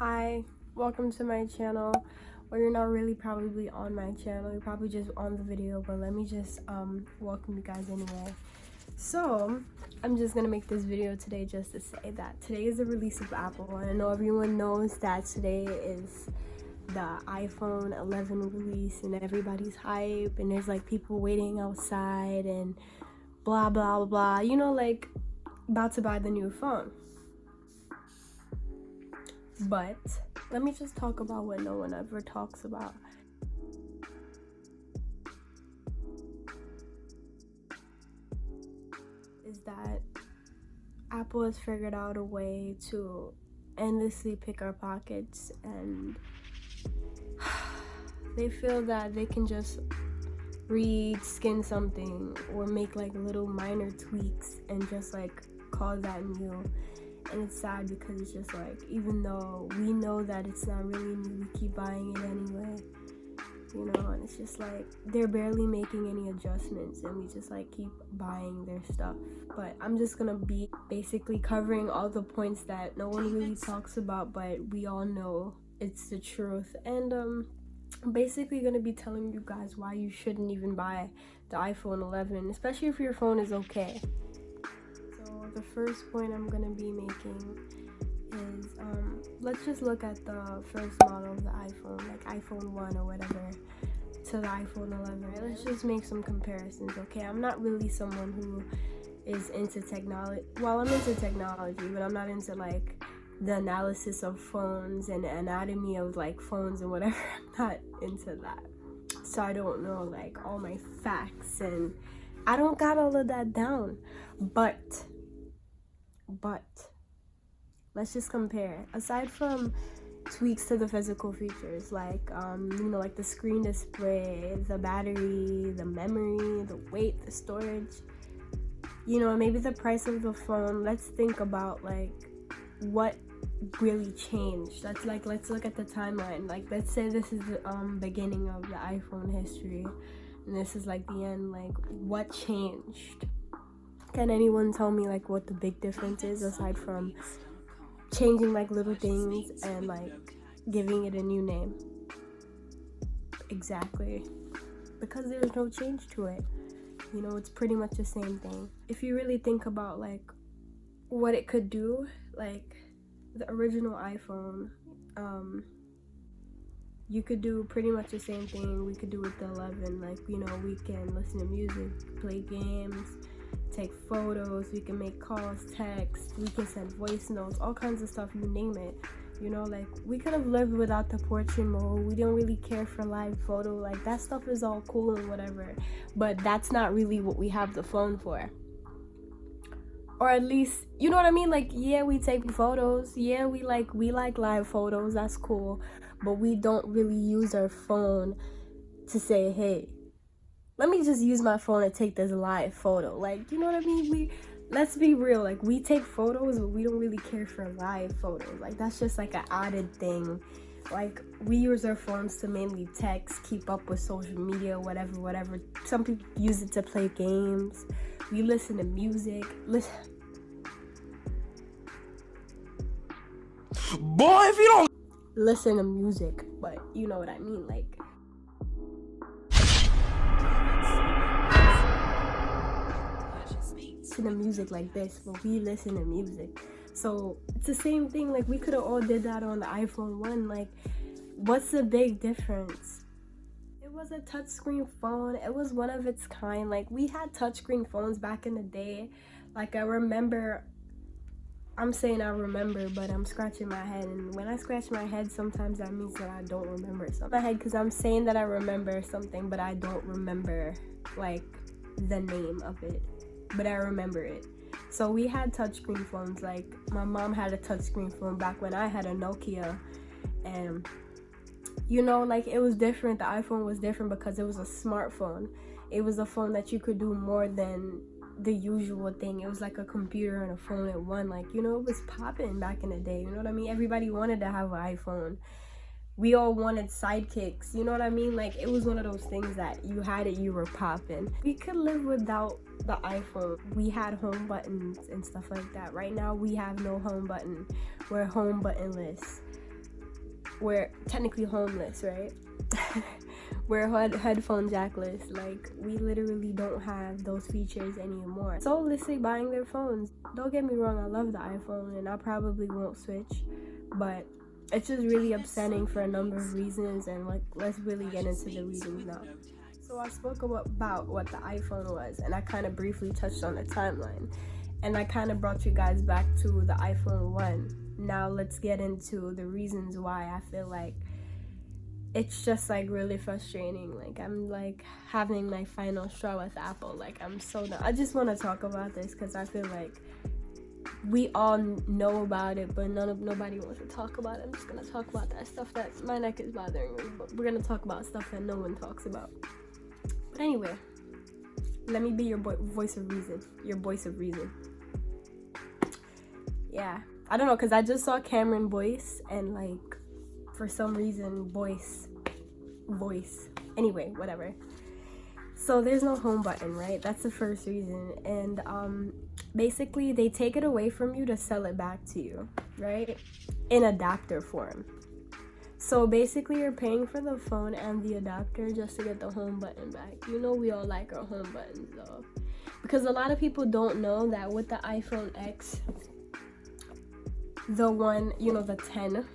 Hi, welcome to my channel. Well, you're not really probably on my channel, you're probably just on the video, but let me just welcome you guys anyway. So I'm just gonna make this video today just to say that today is the release of Apple, and I know everyone knows that today is the iPhone 11 release and everybody's hype, and there's like people waiting outside and blah blah blah, you know, like about to buy the new phone. But let me just talk about what no one ever talks about. Is that Apple has figured out a way to endlessly pick our pockets, and they feel that they can just reskin something or make like little minor tweaks and just like call that new. And it's sad because it's just like, even though we know that it's not really new, we keep buying it anyway, you know. And it's just like they're barely making any adjustments and we just like keep buying their stuff. But I'm just gonna be basically covering all the points that no one really talks about, but we all know it's the truth. And I'm basically gonna be telling you guys why you shouldn't even buy the iPhone 11, especially if your phone is okay. The first point I'm gonna be making is let's just look at the first model of the iPhone, like iPhone 1 or whatever, to the iPhone 11. Right? Let's just make some comparisons, okay? I'm not really someone who is into technology. Well, I'm into technology, but I'm not into like the analysis of phones and anatomy of like phones and whatever. I'm not into that, so I don't know like all my facts, and I don't got all of that down. But let's just compare. Aside from tweaks to the physical features, like you know, like the screen display, the battery, the memory, the weight, the storage, you know, maybe the price of the phone, let's think about like what really changed. Let's look at the timeline. Like, let's say this is the beginning of the iPhone history and this is like the end. Like, what changed? Can anyone tell me like what the big difference is, aside from changing like little things and like giving it a new name? Exactly, because there's no change to it. You know, it's pretty much the same thing. If you really think about like what it could do, like the original iPhone, you could do pretty much the same thing we could do with the 11. Like, you know, we can listen to music, play games, take photos, we can make calls, text, we can send voice notes, all kinds of stuff, you name it. You know, like we could have lived without the portrait mode. We don't really care for live photo. Like, that stuff is all cool and whatever, but that's not really what we have the phone for. Or at least, you know what I mean? Like, yeah, we take photos, yeah, we like live photos, that's cool, but we don't really use our phone to say, hey, let me just use my phone to take this live photo. Like, you know what I mean? Let's be real. Like, we take photos, but we don't really care for live photos. Like, that's just like an added thing. Like, we use our phones to mainly text, keep up with social media, whatever. Some people use it to play games. We listen to music. Boy, if you don't listen to music, but you know what I mean. Like, listen to music like this, but we listen to music. So it's the same thing. Like, we could have all did that on the iPhone 1. Like, what's the big difference? It was a touchscreen phone. It was one of its kind. Like, we had touchscreen phones back in the day. Like, I remember, I'm saying I remember, but I'm scratching my head, and when I scratch my head, sometimes that means that I don't remember something. My head, because I'm saying that I remember something, but I don't remember like the name of it, but I remember it. So we had touchscreen phones. Like, my mom had a touchscreen phone back when I had a Nokia, and you know, like, it was different. The iPhone was different because it was a smartphone. It was a phone that you could do more than the usual thing. It was like a computer and a phone at one. Like, you know, it was popping back in the day, you know what I mean? Everybody wanted to have an iPhone. We all wanted sidekicks, you know what I mean? Like, it was one of those things that you had it, you were popping. We could live without the iPhone. We had home buttons and stuff like that. Right now, we have no home button. We're home buttonless. we're technically homeless, right? We're headphone jackless. Like, we literally don't have those features anymore. So let's say buying their phones. Don't get me wrong, I love the iPhone and I probably won't switch, but it's just really upsetting for a number of reasons, and like, let's really get into the reasons now. So I spoke about what the iPhone was, and I kind of briefly touched on the timeline, and I kind of brought you guys back to the iPhone 1. Now let's get into the reasons why I feel like it's just like really frustrating. Like, I'm like having my final straw with Apple. Like, I'm so done. I just want to talk about this because I feel like we all know about it, but nobody wants to talk about it. I'm just gonna talk about that stuff that my neck is bothering me, but we're gonna talk about stuff that no one talks about. But anyway, let me be your voice of reason. Your voice of reason. Yeah, I don't know, because I just saw Cameron Boyce, and like, for some reason, voice. Anyway, whatever. So there's no home button, right? That's the first reason. And basically, they take it away from you to sell it back to you, right? In adapter form. So basically, you're paying for the phone and the adapter just to get the home button back. You know, we all like our home buttons though, because a lot of people don't know that with the iPhone X, the one, you know, the 10,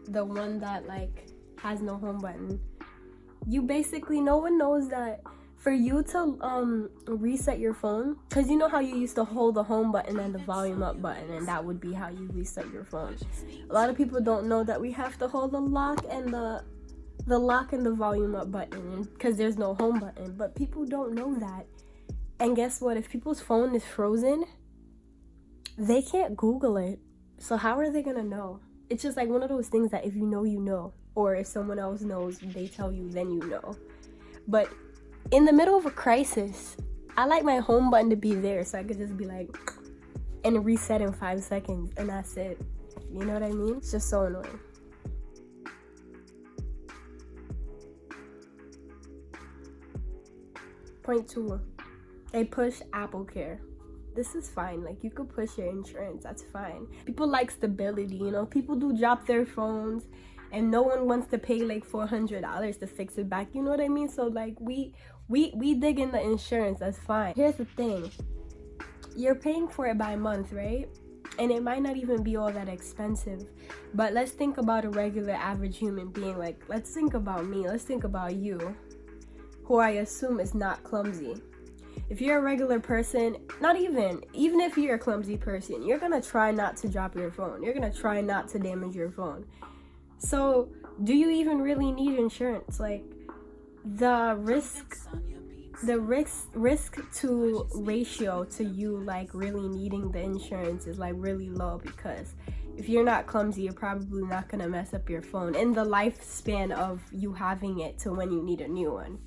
the one that like has no home button, you basically, no one knows that for you to reset your phone, because you know how you used to hold the home button and the volume up button, and that would be how you reset your phone. A lot of people don't know that we have to hold the lock and the lock and the volume up button, because there's no home button. But people don't know that. And guess what? If people's phone is frozen, they can't Google it. So how are they gonna know? It's just like one of those things that if you know, you know. Or if someone else knows, they tell you, then you know. But in the middle of a crisis, I like my home button to be there so I could just be like, and reset in 5 seconds, and that's it. You know what I mean? It's just so annoying. Point 2, they push Apple Care. This is fine. Like, you could push your insurance, that's fine. People like stability, you know? People do drop their phones, and no one wants to pay like $400 to fix it back. You know what I mean? So like, we dig in the insurance, that's fine. Here's the thing. You're paying for it by month, right? And it might not even be all that expensive. But let's think about a regular average human being. Like, let's think about me. Let's think about you, who I assume is not clumsy. If you're a regular person, not even if you're a clumsy person, you're gonna try not to drop your phone. You're gonna try not to damage your phone. So do you even really need insurance? Like, the risk to ratio to you like really needing the insurance is like really low, because if you're not clumsy, you're probably not gonna mess up your phone in the lifespan of you having it to when you need a new one.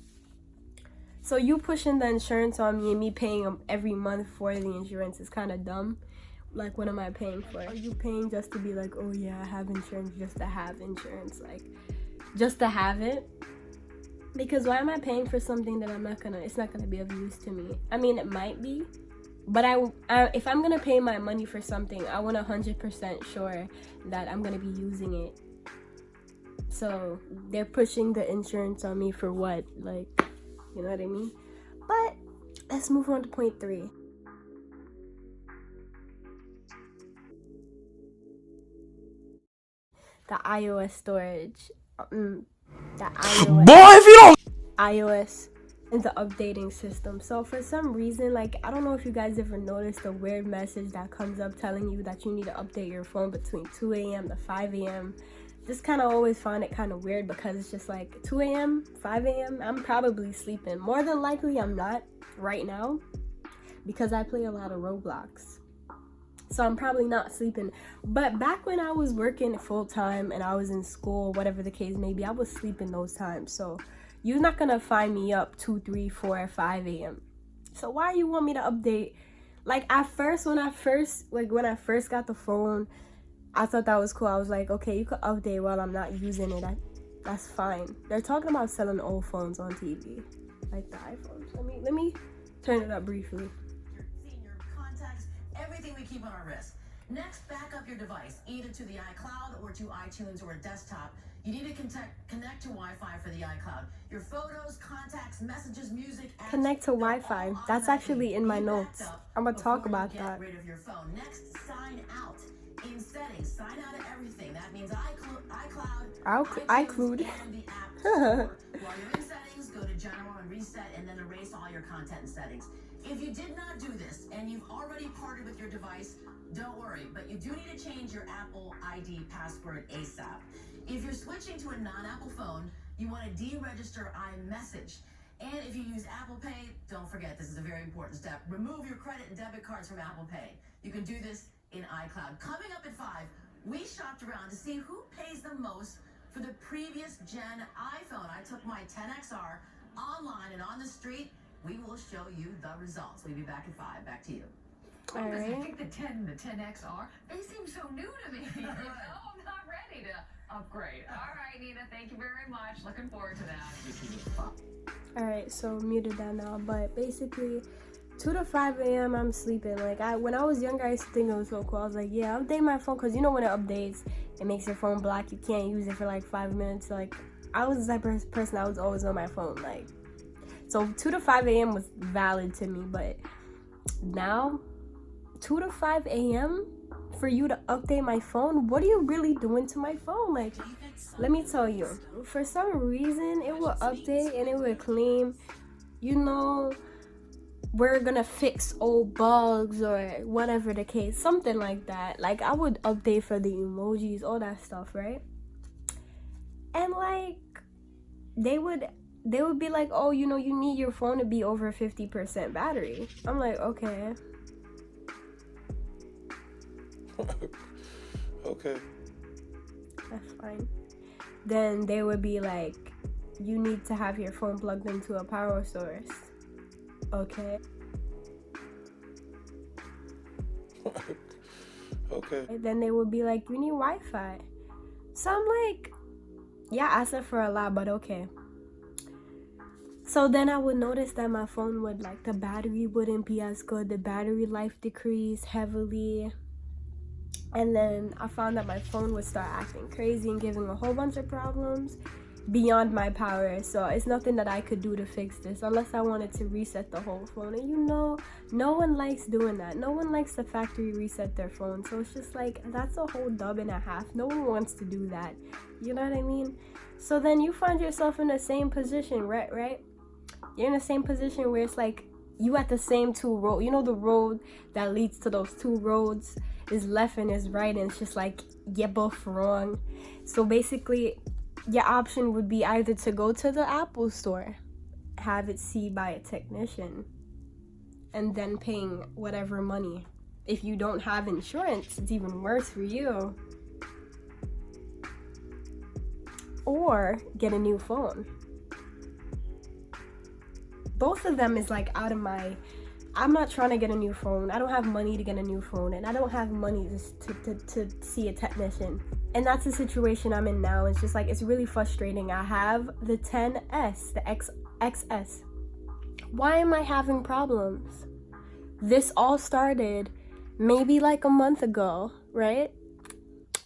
So you pushing the insurance on me and me paying every month for the insurance is kind of dumb. Like, what am I paying for? Are you paying just to be like, oh yeah, I have insurance, just to have insurance, like, just to have it? Because why am I paying for something that it's not gonna be of use to me? I mean, it might be, but if I'm gonna pay my money for something, I want 100% sure that I'm gonna be using it. So they're pushing the insurance on me for what? Like, you know what I mean? But let's move on to point 3. The iOS storage. iOS and the updating system. So for some reason, like, I don't know if you guys ever noticed the weird message that comes up telling you that you need to update your phone between 2 a.m. to 5 a.m. Just kind of always find it kind of weird, because it's just like 2 a.m., 5 a.m., I'm probably sleeping. More than likely, I'm not right now, because I play a lot of Roblox. So I'm probably not sleeping. But back when I was working full time and I was in school, whatever the case may be, I was sleeping those times. So you're not gonna find me up 2, 3, 4, 5 a.m. So why you want me to update? Like, at first, when I first got the phone, I thought that was cool. I was like, okay, you could update while I'm not using it. That's fine. They're talking about selling old phones on TV, like the iPhones. Let me turn it up briefly. Your contacts, everything we keep on our wrist. Next, back up your device, either to the iCloud or to iTunes or a desktop. You need to connect to Wi-Fi for the iCloud. Your photos, contacts, messages, music, apps, Connect to Wi-Fi. That's actually in my notes. I'm gonna talk about that. Get rid of your phone. Next, sign out. In settings, sign out of everything. That means iCloud, iCloud. and the App Store. While you're in settings, go to General and reset, and then erase all your content and settings. If you did not do this and you've already parted with your device, don't worry, but you do need to change your Apple ID password ASAP. If you're switching to a non-Apple phone, you want to deregister iMessage. And if you use Apple Pay, don't forget, this is a very important step. Remove your credit and debit cards from Apple Pay. You can do this in iCloud. Coming up at 5, we shopped around to see who pays the most for the previous gen iPhone. I took my 10XR online and on the street. We will show you the results. We'll be back at 5. Back to you. All right. I think the 10XR, they seem so new to me. I'm not ready to upgrade. All right, Nina, thank you very much. Looking forward to that. All right, so muted that now, but basically 2 to 5 a.m. I'm sleeping. Like when I was younger, I used to think it was so cool. I was like, yeah, update my phone, because you know when it updates, it makes your phone black. You can't use it for like 5 minutes. Like I was the type of person I was always on my phone. Like, so 2 to 5 a.m. was valid to me, but now 2 to 5 a.m. for you to update my phone? What are you really doing to my phone? Like, let me tell you, for some reason it will update and it will claim, you know, we're gonna fix old bugs or whatever the case, something like that. Like I would update for the emojis, all that stuff, right? And like they would be like, oh, you know, you need your phone to be over 50% battery. I'm like, okay. Okay. That's fine. Then they would be like, you need to have your phone plugged into a power source. Okay. Okay. And then they would be like, you need Wi-Fi. So I'm like, yeah, I said for a lot, but okay. So then I would notice that my phone would, like, the battery wouldn't be as good. The battery life decreased heavily. And then I found that my phone would start acting crazy and giving a whole bunch of problems beyond my power. So it's nothing that I could do to fix this unless I wanted to reset the whole phone. And you know, no one likes doing that. No one likes to factory reset their phone. So it's just like, that's a whole dub and a half. No one wants to do that. You know what I mean? So then you find yourself in the same position, right? You're in the same position where it's like you at the same two road. You know, the road that leads to those two roads is left and is right, and it's just like you're both wrong. So basically your option would be either to go to the Apple store, have it seen by a technician, and then paying whatever money. If you don't have insurance, it's even worse for you. Or get a new phone. Both of them is like out of my... I'm not trying to get a new phone. I don't have money to get a new phone, and I don't have money to see a technician. And that's the situation I'm in now. It's just like, it's really frustrating. I have the 10S, the XS. Why am I having problems? This all started maybe like a month ago, right?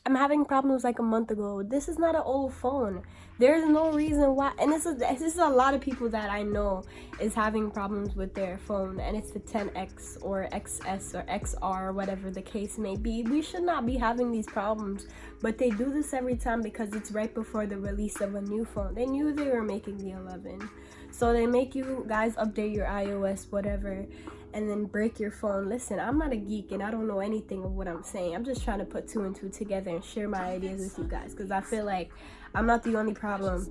I'm having problems like a month ago. This is not an old phone. There's no reason why. And this is a lot of people that I know is having problems with their phone, and it's the 10X or XS or XR, whatever the case may be. We should not be having these problems, but they do this every time because it's right before the release of a new phone. They knew they were making the 11, so they make you guys update your iOS, whatever, and then break your phone. Listen, I'm not a geek and I don't know anything of what I'm saying. I'm just trying to put 2 and 2 together and share my ideas with you guys, because I feel like I'm not the only problem,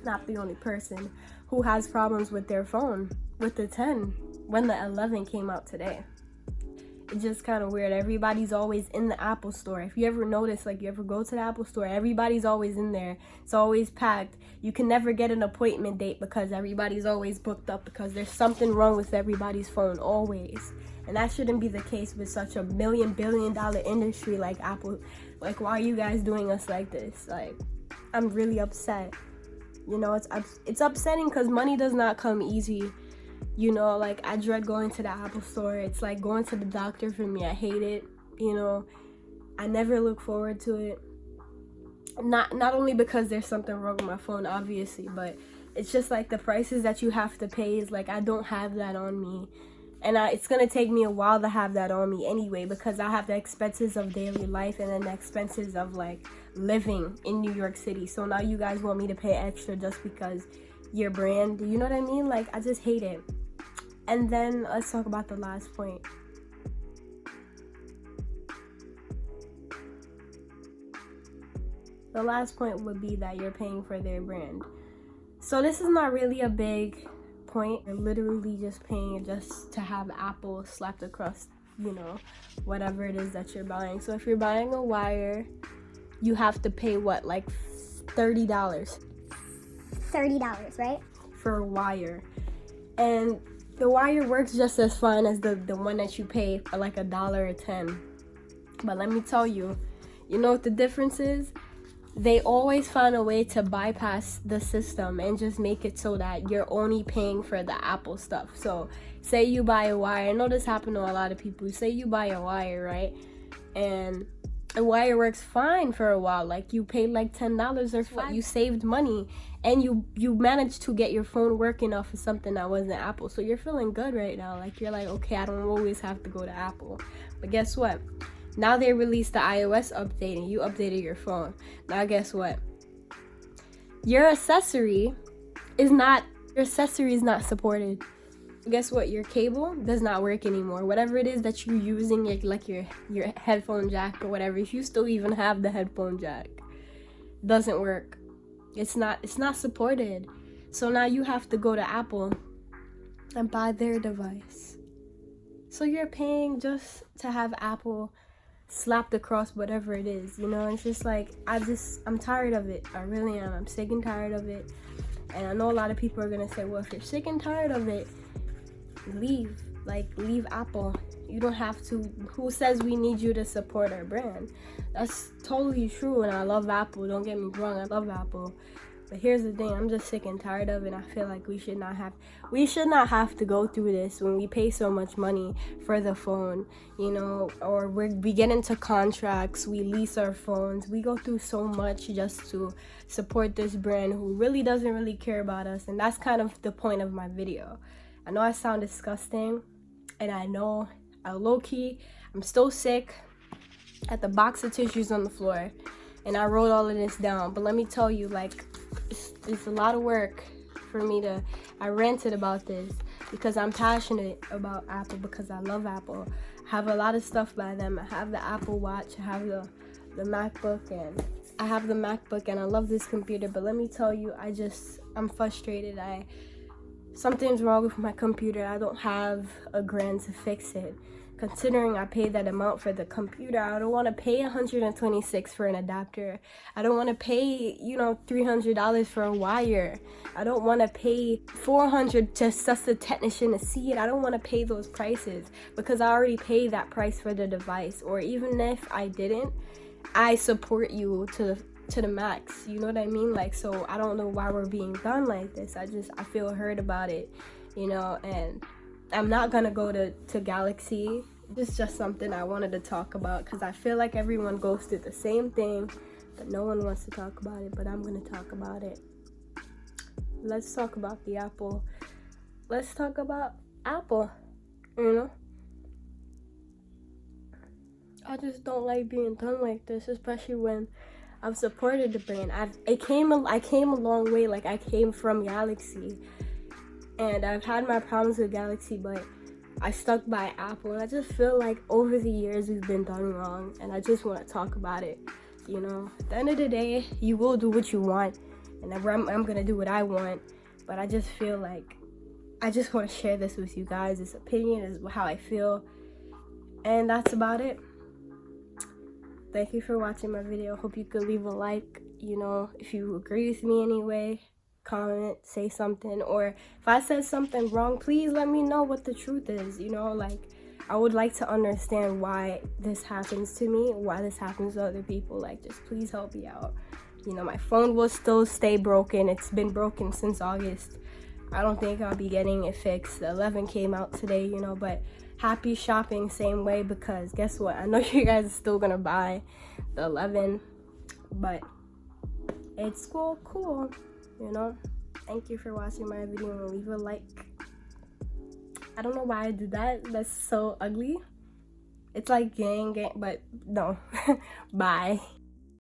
not the only person who has problems with their phone, with the 10, when the 11 came out today. It's just kind of weird. Everybody's always in the Apple store. If you ever notice, like, you ever go to the Apple store, everybody's always in there. It's always packed. You can never get an appointment date because everybody's always booked up, because there's something wrong with everybody's phone, always. And that shouldn't be the case with such a billion-dollar industry like Apple. Like, why are you guys doing us like this? Like, I'm really upset. You know, it's upsetting because money does not come easy. You know, like, I dread going to the Apple store. It's like going to the doctor for me. I hate it. You know, I never look forward to it. Not only because there's something wrong with my phone, obviously, but it's just like the prices that you have to pay is like I don't have that on me. And it's going to take me a while to have that on me anyway, because I have the expenses of daily life and then the expenses of like living in New York City. So now you guys want me to pay extra just because your brand, you know what I mean? Like, I just hate it. And then let's talk about the last point. The last point would be that you're paying for their brand. So this is not really a big point. You're literally just paying just to have Apple slapped across, you know, whatever it is that you're buying. So if you're buying a wire, you have to pay what, like $30? $30, right? For a wire. And the wire works just as fine as the one that you pay for like $1 or $10. But let me tell you, you know what the difference is? They always find a way to bypass the system and just make it so that you're only paying for the Apple stuff. So say you buy a wire. I know this happened to a lot of people. Say you buy a wire, right? And a wire works fine for a while. Like you paid like $10 or $5. You saved money and you managed to get your phone working off of something that wasn't Apple. So you're feeling good right now. Like you're like, okay, I don't always have to go to Apple. But guess what? Now they released the iOS update and you updated your phone. Now guess what? Your accessory is not supported. Guess what? Your cable does not work anymore. Whatever it is that you're using, like your headphone jack or whatever, if you still even have the headphone jack, doesn't work. It's not supported. So now you have to go to Apple and buy their device. So you're paying just to have Apple slapped across whatever it is, you know. It's just like I'm tired of it. I really am. I'm sick and tired of it. And I know a lot of people are gonna say, well, if you're sick and tired of it, leave Apple. You don't have to. Who says we need you to support our brand? That's totally true, and I love Apple, don't get me wrong, I love Apple. But here's the thing, I'm just sick and tired of it. I feel like we should not have to go through this when we pay so much money for the phone, you know, or we get into contracts, we lease our phones, we go through so much just to support this brand who really doesn't really care about us. And that's kind of the point of my video. I know I sound disgusting, and I know low-key, I'm still sick at the box of tissues on the floor, and I wrote all of this down. But let me tell you, like, it's a lot of work for me I ranted about this because I'm passionate about Apple, because I love Apple. I have a lot of stuff by them. I have the Apple Watch, I have the MacBook, and I love this computer. But let me tell you, I'm frustrated. Something's wrong with my computer. I don't have $1,000 to fix it. Considering I paid that amount for the computer, I don't want to pay $126 for an adapter. I don't want to pay, $300 for a wire. I don't want to pay $400 just the technician to see it. I don't want to pay those prices because I already paid that price for the device. Or even if I didn't, I support you to the max. You know what I mean? Like, so I don't know why we're being done like this. I feel hurt about it, and I'm not gonna go to Galaxy. It's just something I wanted to talk about because I feel like everyone goes through the same thing, but no one wants to talk about it. But I'm gonna talk about it. Let's talk about the Apple. Let's talk about Apple. I just don't like being done like this, especially when I've supported the brand. I came a long way. Like, I came from Galaxy, and I've had my problems with Galaxy, but I stuck by Apple. And I just feel like over the years we've been done wrong, and I just want to talk about it. At the end of the day, you will do what you want, and I'm gonna do what I want. But I just feel like I just want to share this with you guys. This opinion is how I feel, and that's about it. Thank you for watching my video. Hope you could leave a like, if you agree with me anyway. Comment, say something, or if I said something wrong, please let me know what the truth is. I would like to understand why this happens to me, why this happens to other people. Like, just please help me out. My phone will still stay broken. It's been broken since August. I don't think I'll be getting it fixed. The 11 came out today, but happy shopping same way, because guess what? I know you guys are still gonna buy the 11, but it's cool, you know. Thank you for watching my video, and leave a like. I don't know why I did that. That's so ugly. It's like gang, but no. Bye.